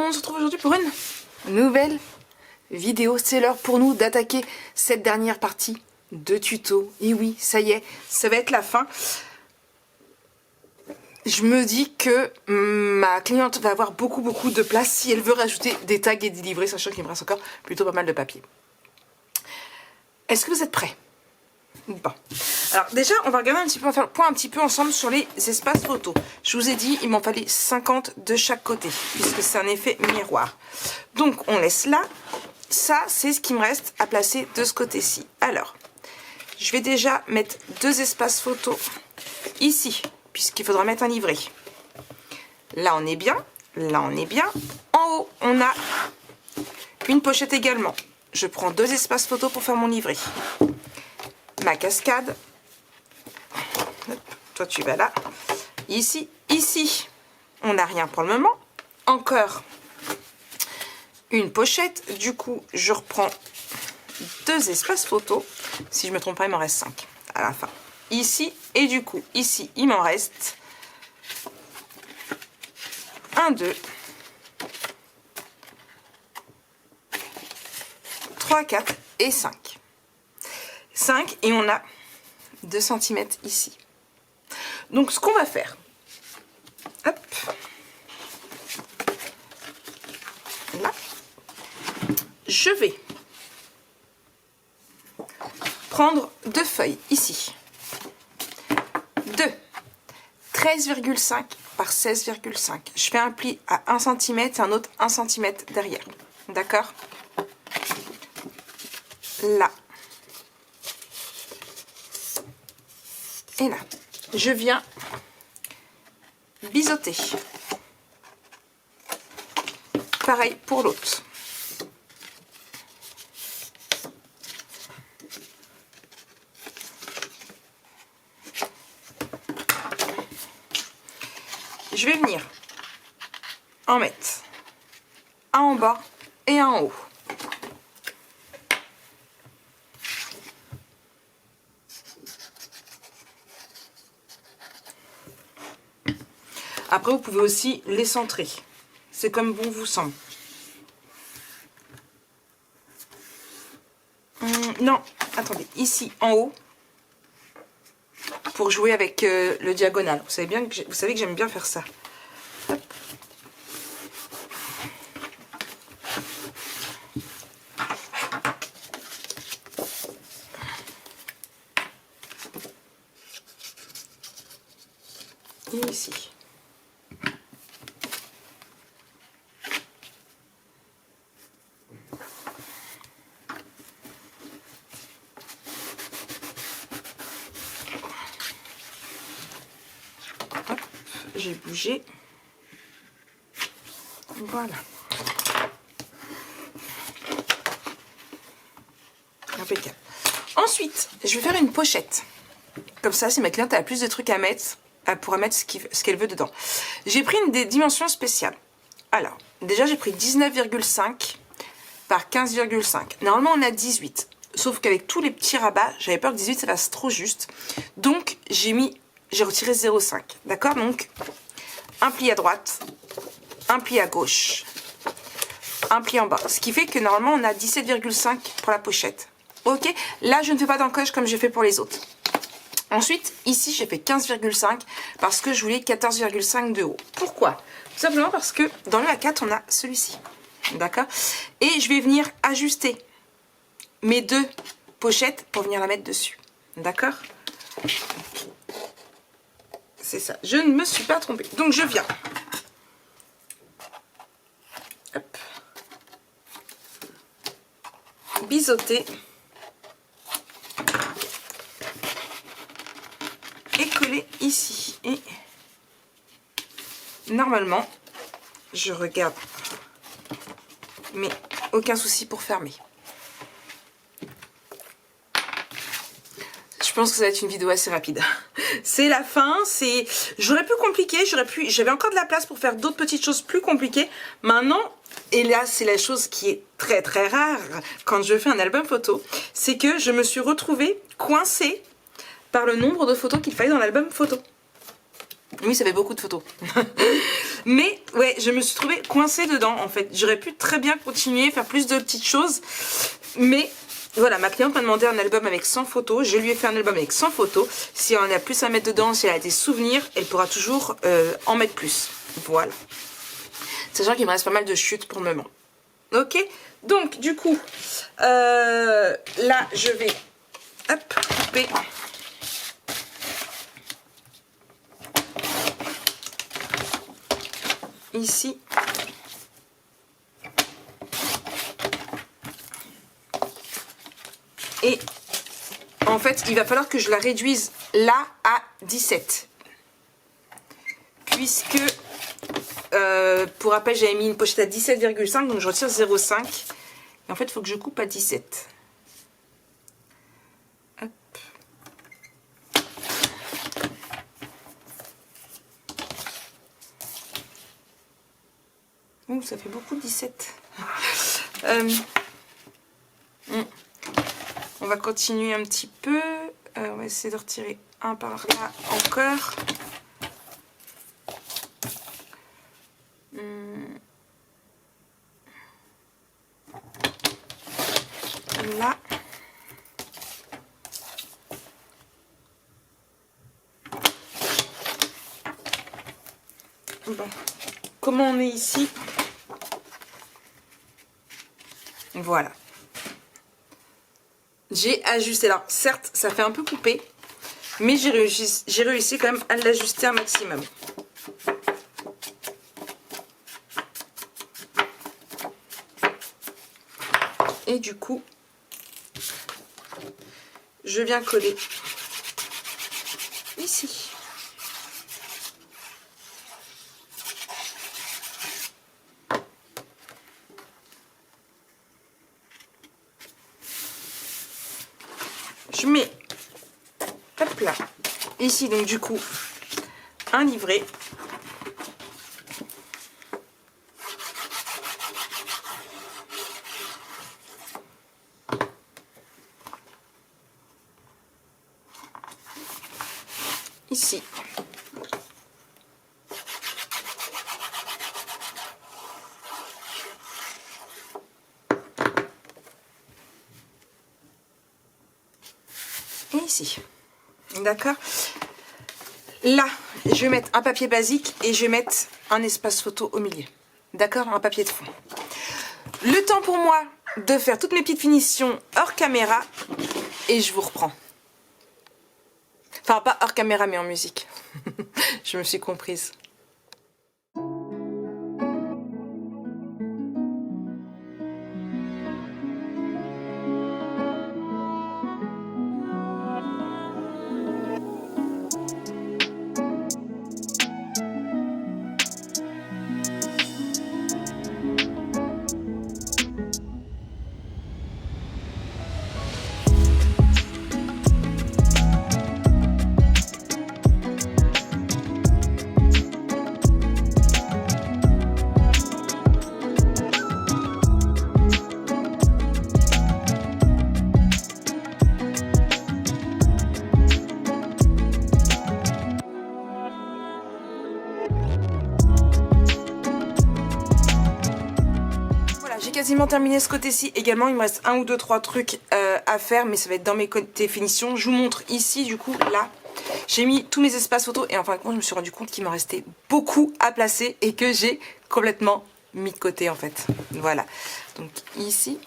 on se retrouve aujourd'hui pour une nouvelle vidéo. C'est l'heure pour nous d'attaquer cette dernière partie de tuto. Et oui, ça y est, ça va être la fin. Je me dis que ma cliente va avoir beaucoup de place si elle veut rajouter des tags et des livrets, sachant qu'il me reste encore plutôt pas mal de papier. Est-ce que vous êtes prêts? Bon. Alors déjà, on va regarder un petit peu, on va faire le point un petit peu ensemble sur les espaces photos. Je vous ai dit, il m'en fallait 50 de chaque côté, puisque c'est un effet miroir. Donc, on laisse là. Ça, c'est ce qui me reste à placer de ce côté-ci. Alors, je vais déjà mettre 2 espaces photos ici, puisqu'il faudra mettre un livret. Là, on est bien. Là, on est bien. En haut, on a une pochette également. Je prends 2 espaces photos pour faire mon livret. Ma cascade. Hop, toi, tu vas là. Ici, on n'a rien pour le moment. Encore une pochette. Du coup, je reprends 2 espaces photos. Si je ne me trompe pas, il m'en reste 5 à la fin. Ici, et du coup, ici, il m'en reste 1, 2, 3, 4 et 5. 5 et on a 2 cm ici. Donc ce qu'on va faire, hop, là, je vais prendre 2 feuilles ici, de 13,5 par 16,5. Je fais un pli à 1 cm et un autre 1 cm derrière, d'accord? Là. Et là, je viens biseauter. Pareil pour l'autre. Je vais venir en mettre un en bas et un en haut. Après, vous pouvez aussi les centrer. C'est comme bon vous semble. Non, attendez. Ici, en haut, pour jouer avec le diagonal. Vous savez que j'aime bien faire ça. Hop. Et ici. J'ai bougé. Voilà. Impeccable. Ensuite, je vais faire une pochette. Comme ça, si ma cliente a plus de trucs à mettre, elle pourra mettre ce qu'elle veut dedans. J'ai pris des dimensions spéciales. Alors, déjà, j'ai pris 19,5 par 15,5. Normalement, on a 18. Sauf qu'avec tous les petits rabats, j'avais peur que 18, ça fasse trop juste. Donc, j'ai retiré 0,5. D'accord? Donc, un pli à droite, un pli à gauche, un pli en bas. Ce qui fait que normalement, on a 17,5 pour la pochette. Ok? Là, je ne fais pas d'encoche comme j'ai fait pour les autres. Ensuite, ici, j'ai fait 15,5 parce que je voulais 14,5 de haut. Pourquoi? Tout simplement parce que dans le A4, on a celui-ci. D'accord? Et je vais venir ajuster mes 2 pochettes pour venir la mettre dessus. D'accord? C'est ça. Je ne me suis pas trompée. Donc, je viens. Hop. Biseauter. Et coller ici. Et normalement, je regarde. Mais aucun souci pour fermer. Je pense que ça va être une vidéo assez rapide. C'est la fin, j'aurais pu compliquer, j'avais encore de la place pour faire d'autres petites choses plus compliquées. Maintenant, et là c'est la chose qui est très rare quand je fais un album photo, c'est que je me suis retrouvée coincée par le nombre de photos qu'il fallait dans l'album photo. Oui, ça fait beaucoup de photos. Mais ouais, je me suis trouvée coincée dedans en fait. J'aurais pu très bien continuer, faire plus de petites choses. Mais voilà, ma cliente m'a demandé un album avec 100 photos. Je lui ai fait un album avec 100 photos. Si on a plus à mettre dedans, si elle a des souvenirs, elle pourra toujours en mettre plus. Voilà. Sachant qu'il me reste pas mal de chutes pour le moment. Ok, donc du coup, là je vais hop, couper. Ici. Et en fait, il va falloir que je la réduise là à 17. Puisque, pour rappel, j'avais mis une pochette à 17,5, donc je retire 0,5. Et en fait, il faut que je coupe à 17. Hop. Ouh, ça fait beaucoup 17. On va continuer un petit peu. On va essayer de retirer un par là encore. Là. Bon. Comment on est ici? Voilà. J'ai ajusté. Alors, certes, ça fait un peu coupé, mais j'ai réussi quand même à l'ajuster un maximum. Et du coup, je viens coller ici. Je mets, hop là, ici donc du coup, un livret. Ici. Et ici. D'accord. Là, je vais mettre un papier basique et je vais mettre un espace photo au milieu. D'accord, un papier de fond. Le temps pour moi de faire toutes mes petites finitions hors caméra et je vous reprends. Enfin, pas hors caméra, mais en musique. Je me suis comprise. Quasiment terminé ce côté-ci. Également, il me reste 1 ou 2, 3 trucs à faire, mais ça va être dans mes côtés finitions. Je vous montre ici, du coup, là, j'ai mis tous mes espaces photos et en fin de compte, je me suis rendu compte qu'il m'en restait beaucoup à placer et que j'ai complètement mis de côté, en fait. Voilà. Donc, ici.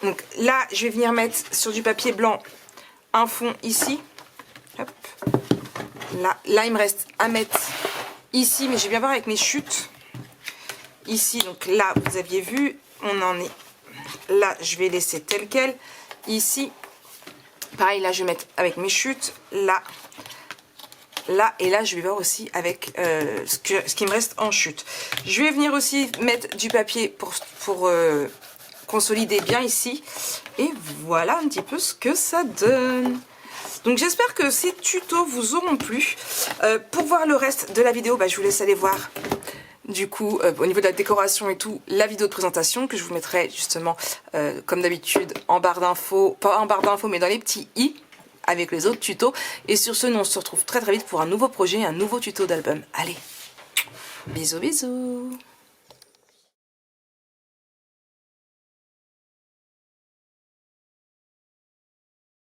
Donc, là, je vais venir mettre sur du papier blanc un fond ici. Hop. Là, il me reste à mettre ici, mais je vais bien voir avec mes chutes. Ici, donc là, vous aviez vu, on en est là, je vais laisser tel quel. Ici, pareil, là, je vais mettre avec mes chutes. Là, et là, je vais voir aussi avec ce qui me reste en chute. Je vais venir aussi mettre du papier pour consolider bien ici. Et voilà un petit peu ce que ça donne. Donc j'espère que ces tutos vous auront plu. Pour voir le reste de la vidéo, je vous laisse aller voir du coup au niveau de la décoration et tout, la vidéo de présentation que je vous mettrai justement comme d'habitude en barre d'infos, pas en barre d'infos mais dans les petits i. avec les autres tutos. Et sur ce, nous on se retrouve très très vite pour un nouveau projet, un nouveau tuto d'album. Allez, bisous bisous.